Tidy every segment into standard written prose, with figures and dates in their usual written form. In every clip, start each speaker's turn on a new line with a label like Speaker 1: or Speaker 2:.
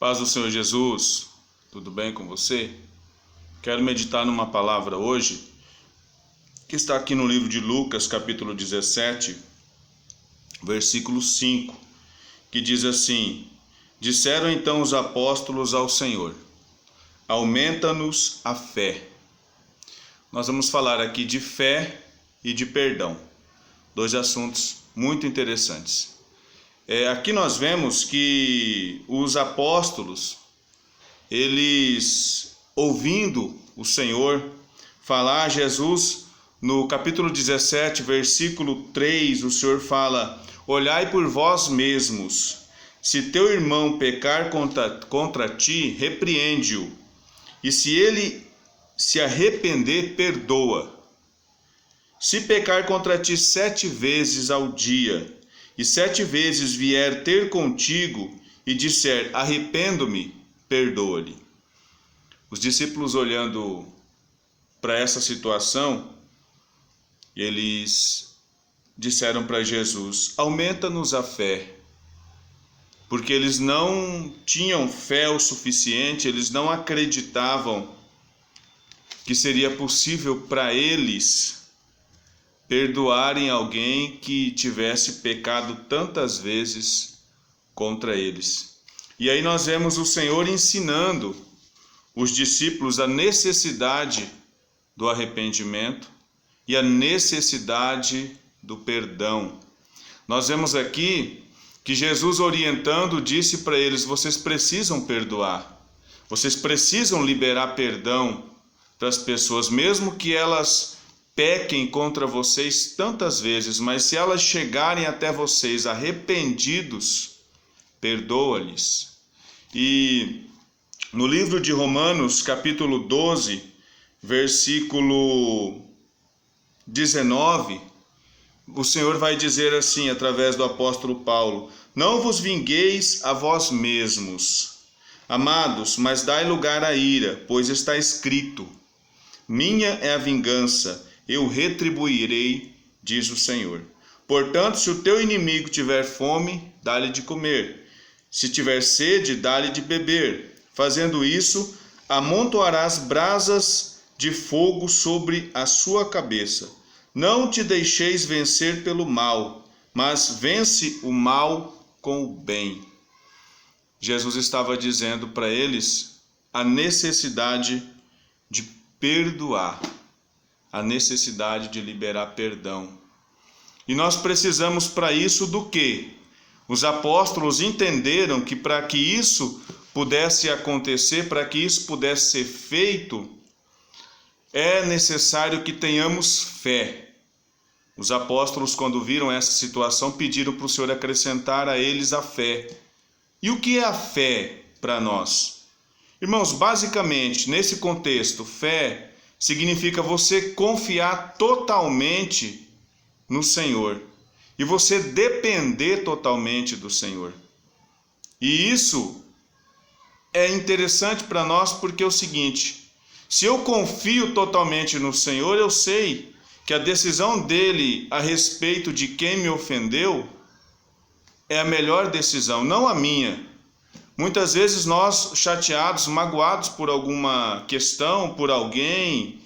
Speaker 1: Paz do Senhor Jesus, tudo bem com você? Quero meditar numa palavra hoje, que está aqui no livro de Lucas, capítulo 17, versículo 5, que diz assim: Disseram então os apóstolos ao Senhor: Aumenta-nos a fé. Nós vamos falar aqui de fé e de perdão, dois assuntos muito interessantes. Aqui nós vemos que os apóstolos, eles ouvindo o Senhor falar, Jesus, no capítulo 17, versículo 3, o Senhor fala: Olhai por vós mesmos, se teu irmão pecar contra ti, repreende-o, e se ele se arrepender, perdoa. Se pecar contra ti 7 vezes ao dia, e 7 vezes vier ter contigo e disser: arrependo-me, perdoa-lhe. Os discípulos, olhando para essa situação, eles disseram para Jesus: aumenta-nos a fé. Porque eles não tinham fé o suficiente, eles não acreditavam que seria possível para eles perdoarem alguém que tivesse pecado tantas vezes contra eles. E aí nós vemos o Senhor ensinando os discípulos a necessidade do arrependimento e a necessidade do perdão. Nós vemos aqui que Jesus, orientando, disse para eles: vocês precisam perdoar, vocês precisam liberar perdão para as pessoas, mesmo que elas pequem contra vocês tantas vezes, mas se elas chegarem até vocês arrependidos, perdoa-lhes. E no livro de Romanos, capítulo 12, versículo 19, o Senhor vai dizer assim, através do apóstolo Paulo: Não vos vingueis a vós mesmos, amados, mas dai lugar à ira, pois está escrito: Minha é a vingança, eu retribuirei, diz o Senhor. Portanto, se o teu inimigo tiver fome, dá-lhe de comer. Se tiver sede, dá-lhe de beber. Fazendo isso, amontoarás brasas de fogo sobre a sua cabeça. Não te deixeis vencer pelo mal, mas vence o mal com o bem. Jesus estava dizendo para eles a necessidade de perdoar, a necessidade de liberar perdão. E nós precisamos para isso do quê? Os apóstolos entenderam que para que isso pudesse acontecer, para que isso pudesse ser feito, é necessário que tenhamos fé. Os apóstolos, quando viram essa situação, pediram para o Senhor acrescentar a eles a fé. E o que é a fé para nós? Irmãos, basicamente, nesse contexto, fé significa você confiar totalmente no Senhor e você depender totalmente do Senhor. E isso é interessante para nós porque é o seguinte: se eu confio totalmente no Senhor, eu sei que a decisão dele a respeito de quem me ofendeu é a melhor decisão, não a minha. Muitas vezes nós, chateados, magoados por alguma questão, por alguém,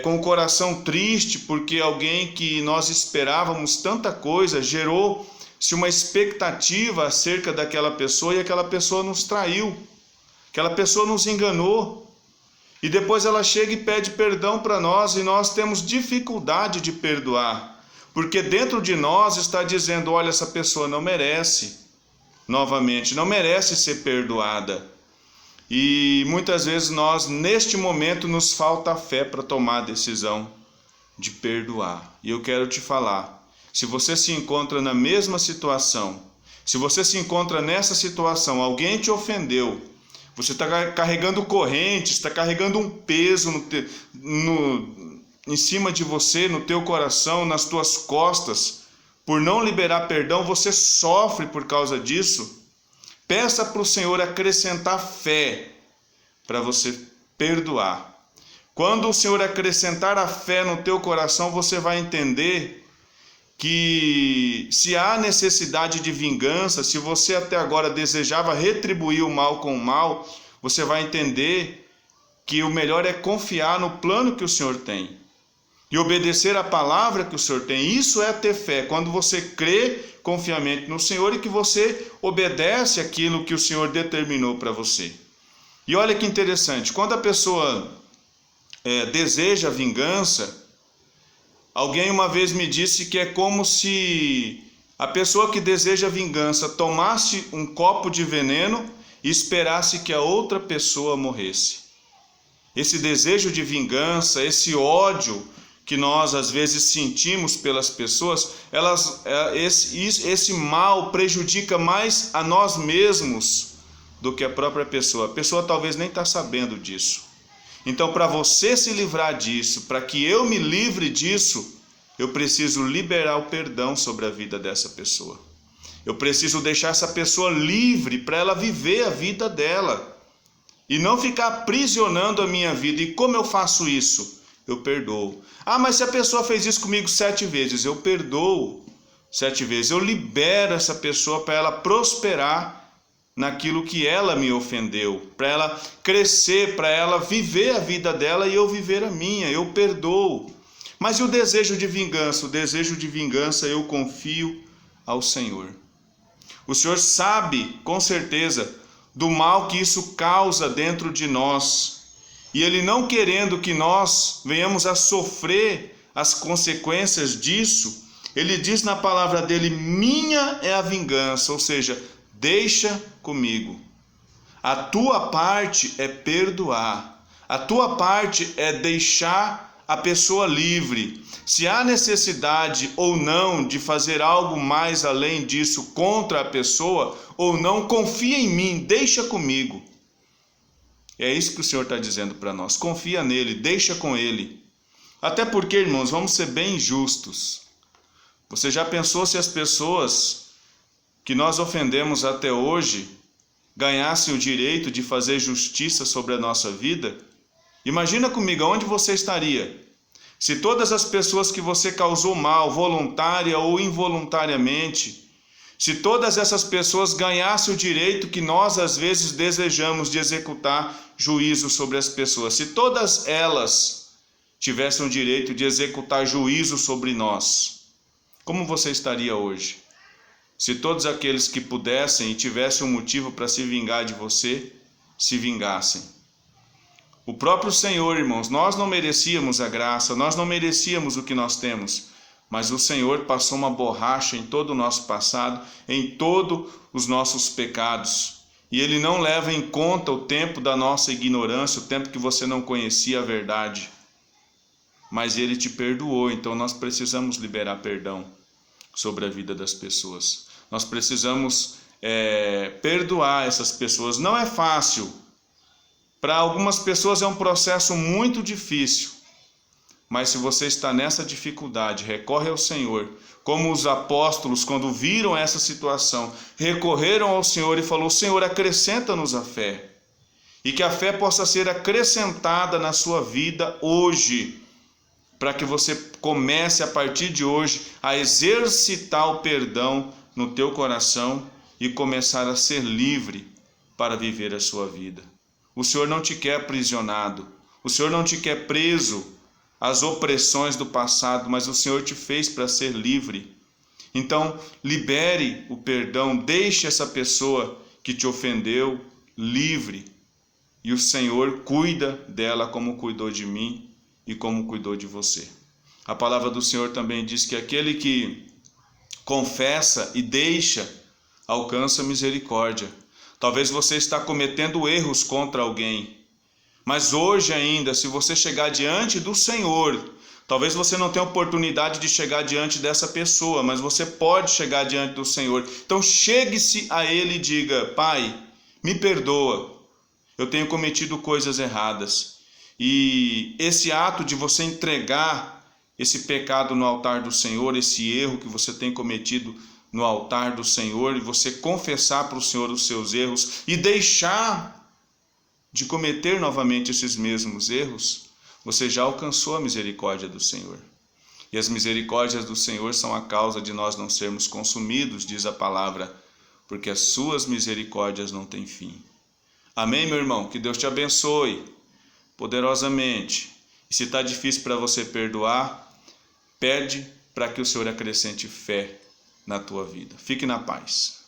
Speaker 1: com o coração triste porque alguém que nós esperávamos tanta coisa, gerou-se uma expectativa acerca daquela pessoa e aquela pessoa nos traiu, aquela pessoa nos enganou. E depois ela chega e pede perdão para nós e nós temos dificuldade de perdoar, porque dentro de nós está dizendo: olha, essa pessoa não merece. Novamente, não merece ser perdoada. E muitas vezes nós, neste momento, nos falta fé para tomar a decisão de perdoar. E eu quero te falar, se você se encontra na mesma situação, se você se encontra nessa situação, alguém te ofendeu, você está carregando correntes, está carregando um peso em cima de você, no teu coração, nas tuas costas, por não liberar perdão, você sofre por causa disso. Peça para o Senhor acrescentar fé para você perdoar. Quando o Senhor acrescentar a fé no teu coração, você vai entender que se há necessidade de vingança, se você até agora desejava retribuir o mal com o mal, você vai entender que o melhor é confiar no plano que o Senhor tem e obedecer a palavra que o Senhor tem. Isso é ter fé, quando você crê confiamente no Senhor e que você obedece aquilo que o Senhor determinou para você. E olha que interessante, quando a pessoa deseja vingança, alguém uma vez me disse que é como se a pessoa que deseja vingança tomasse um copo de veneno e esperasse que a outra pessoa morresse. Esse desejo de vingança, esse ódio que nós às vezes sentimos pelas pessoas, esse mal prejudica mais a nós mesmos do que a própria pessoa. A pessoa talvez nem está sabendo disso. Então, para você se livrar disso, para que eu me livre disso, eu preciso liberar o perdão sobre a vida dessa pessoa. Eu preciso deixar essa pessoa livre para ela viver a vida dela e não ficar aprisionando a minha vida. E como eu faço isso? Eu perdoo. Ah, mas se a pessoa fez isso comigo 7 vezes, eu perdoo 7 vezes. Eu libero essa pessoa para ela prosperar naquilo que ela me ofendeu, para ela crescer, para ela viver a vida dela e eu viver a minha. Eu perdoo. Mas e o desejo de vingança? O desejo de vingança eu confio ao Senhor. O Senhor sabe, com certeza, do mal que isso causa dentro de nós. E Ele não querendo que nós venhamos a sofrer as consequências disso, Ele diz na palavra dele: minha é a vingança, ou seja, deixa comigo. A tua parte é perdoar. A tua parte é deixar a pessoa livre. Se há necessidade ou não de fazer algo mais além disso contra a pessoa ou não, confia em mim, deixa comigo. É isso que o Senhor está dizendo para nós. Confia nele, deixa com ele. Até porque, irmãos, vamos ser bem justos. Você já pensou se as pessoas que nós ofendemos até hoje ganhassem o direito de fazer justiça sobre a nossa vida? Imagina comigo, onde você estaria se todas as pessoas que você causou mal, voluntária ou involuntariamente, se todas essas pessoas ganhassem o direito que nós às vezes desejamos de executar juízo sobre as pessoas, se todas elas tivessem o direito de executar juízo sobre nós, como você estaria hoje? Se todos aqueles que pudessem e tivessem um motivo para se vingar de você, se vingassem. O próprio Senhor, irmãos, nós não merecíamos a graça, nós não merecíamos o que nós temos, mas o Senhor passou uma borracha em todo o nosso passado, em todos os nossos pecados. E Ele não leva em conta o tempo da nossa ignorância, o tempo que você não conhecia a verdade. Mas Ele te perdoou, então nós precisamos liberar perdão sobre a vida das pessoas. Nós precisamos perdoar essas pessoas. Não é fácil. Para algumas pessoas é um processo muito difícil. Mas se você está nessa dificuldade, recorre ao Senhor. Como os apóstolos, quando viram essa situação, recorreram ao Senhor e falou: Senhor, acrescenta-nos a fé. E que a fé possa ser acrescentada na sua vida hoje, para que você comece a partir de hoje a exercitar o perdão no teu coração e começar a ser livre para viver a sua vida. O Senhor não te quer aprisionado, o Senhor não te quer preso às opressões do passado, mas o Senhor te fez para ser livre. Então, libere o perdão, deixe essa pessoa que te ofendeu livre, e o Senhor cuida dela como cuidou de mim e como cuidou de você. A palavra do Senhor também diz que aquele que confessa e deixa alcança misericórdia. Talvez você está cometendo erros contra alguém, mas hoje ainda, se você chegar diante do Senhor, talvez você não tenha oportunidade de chegar diante dessa pessoa, mas você pode chegar diante do Senhor. Então chegue-se a Ele e diga: Pai, me perdoa, eu tenho cometido coisas erradas. E esse ato de você entregar esse pecado no altar do Senhor, esse erro que você tem cometido no altar do Senhor, e você confessar para o Senhor os seus erros e deixar de cometer novamente esses mesmos erros, você já alcançou a misericórdia do Senhor. E as misericórdias do Senhor são a causa de nós não sermos consumidos, diz a palavra, porque as suas misericórdias não têm fim. Amém, meu irmão? Que Deus te abençoe poderosamente. E se está difícil para você perdoar, pede para que o Senhor acrescente fé na tua vida. Fique na paz.